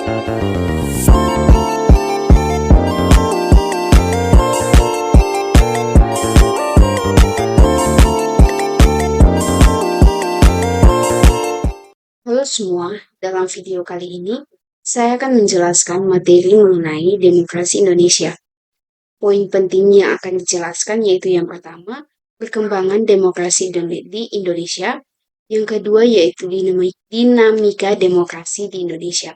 Halo semua, dalam video kali ini saya akan menjelaskan materi mengenai demokrasi Indonesia. Poin penting yang akan dijelaskan yaitu yang pertama, perkembangan demokrasi di Indonesia. Yang kedua yaitu dinamika demokrasi di Indonesia.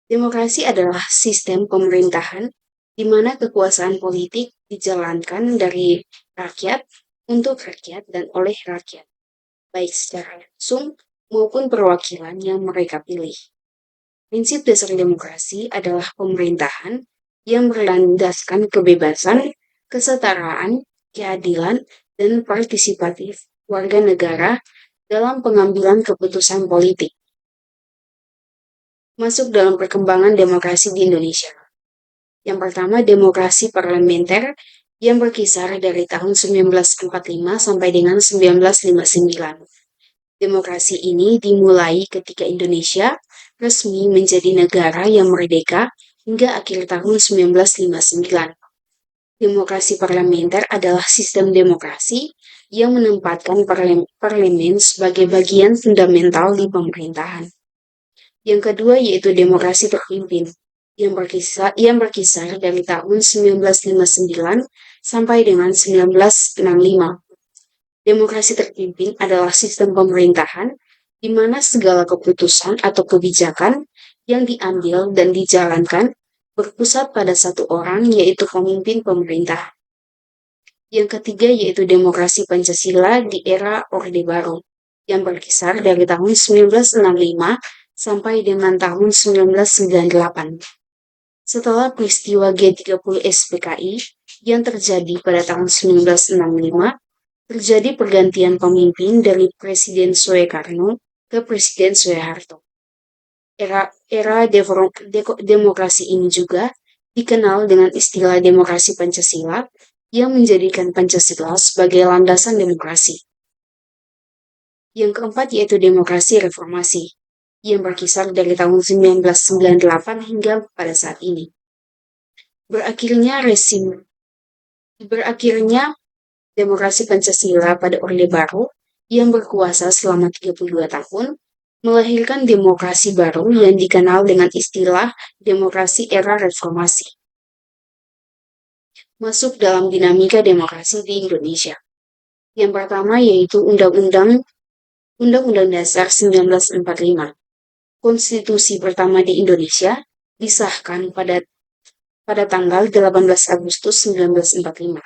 Demokrasi adalah sistem pemerintahan di mana kekuasaan politik dijalankan dari rakyat, untuk rakyat, dan oleh rakyat, baik secara langsung maupun perwakilan yang mereka pilih. Prinsip dasar demokrasi adalah pemerintahan yang berlandaskan kebebasan, kesetaraan, keadilan, dan partisipatif warga negara dalam pengambilan keputusan politik. Masuk dalam perkembangan demokrasi di Indonesia. Yang pertama, demokrasi parlementer yang berkisar dari tahun 1945 sampai dengan 1959. Demokrasi ini dimulai ketika Indonesia resmi menjadi negara yang merdeka hingga akhir tahun 1959. Demokrasi parlementer adalah sistem demokrasi yang menempatkan parlemen sebagai bagian fundamental di pemerintahan. Yang kedua yaitu demokrasi terpimpin yang berkisar dari tahun 1959 sampai dengan 1965. Demokrasi terpimpin adalah sistem pemerintahan di mana segala keputusan atau kebijakan yang diambil dan dijalankan berpusat pada satu orang, yaitu pemimpin pemerintah. Yang ketiga yaitu demokrasi Pancasila di era Orde Baru, yang berkisar dari tahun 1965 sampai dengan tahun 1998. Setelah peristiwa G30 SPKI yang terjadi pada tahun 1965, terjadi pergantian pemimpin dari Presiden Soekarno ke Presiden Soeharto. Era demokrasi ini juga dikenal dengan istilah demokrasi Pancasila yang menjadikan Pancasila sebagai landasan demokrasi. Yang keempat yaitu demokrasi reformasi yang berkisar dari tahun 1998 hingga pada saat ini. Berakhirnya demokrasi Pancasila pada Orde Baru yang berkuasa selama 32 tahun melahirkan demokrasi baru yang dikenal dengan istilah demokrasi era reformasi. Masuk dalam dinamika demokrasi di Indonesia. Yang pertama yaitu Undang-Undang Dasar 1945. Konstitusi pertama di Indonesia disahkan pada tanggal 18 Agustus 1945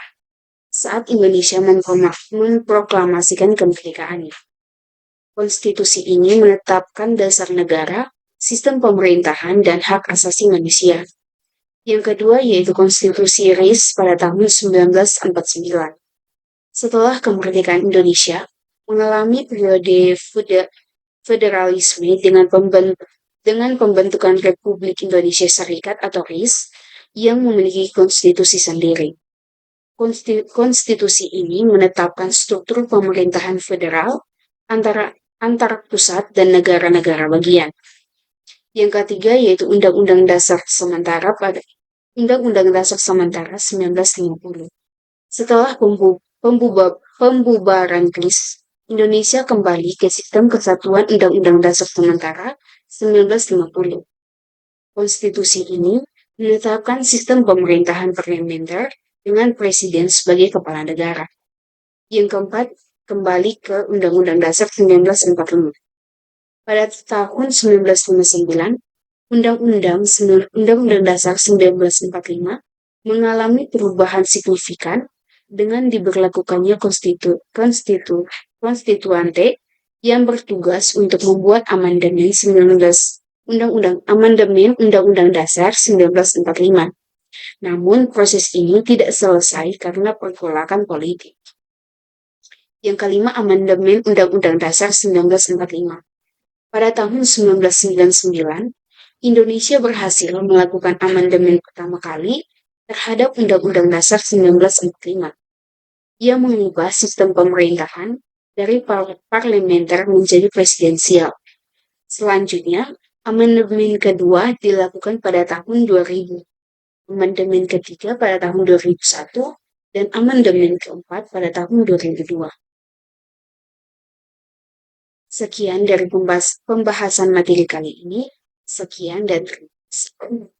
saat Indonesia memproklamasikan kemerdekaannya. Konstitusi ini menetapkan dasar negara, sistem pemerintahan, dan hak asasi manusia. Yang kedua yaitu Konstitusi RIS pada tahun 1949. Setelah kemerdekaan Indonesia mengalami periode federalisme dengan pembentukan Republik Indonesia Serikat atau RIS yang memiliki konstitusi sendiri. Konstitusi ini menetapkan struktur pemerintahan federal antara pusat dan negara-negara bagian. Yang ketiga yaitu Undang-Undang Dasar Sementara 1950. Setelah pembubaran RIS, Indonesia kembali ke sistem kesatuan Undang-Undang Dasar Sementara 1950. Konstitusi ini menetapkan sistem pemerintahan parlementer dengan presiden sebagai kepala negara. Yang keempat, kembali ke Undang-Undang Dasar 1945. Pada tahun 1959, Undang-Undang Dasar 1945 mengalami perubahan signifikan dengan diberlakukannya konstituante yang bertugas untuk membuat amandemen Undang-Undang Dasar 1945. Namun proses ini tidak selesai karena pergolakan politik. Yang kelima, amandemen Undang-Undang Dasar 1945. Pada tahun 1999, Indonesia berhasil melakukan amandemen pertama kali terhadap Undang-Undang Dasar 1945 yang mengubah sistem pemerintahan dari parlementer menjadi presidensial. Selanjutnya, Amandemen kedua dilakukan pada tahun 2000, amandemen ketiga pada tahun 2001, dan amandemen keempat pada tahun 2002. Sekian dari pembahasan materi kali ini. Sekian dan terima kasih.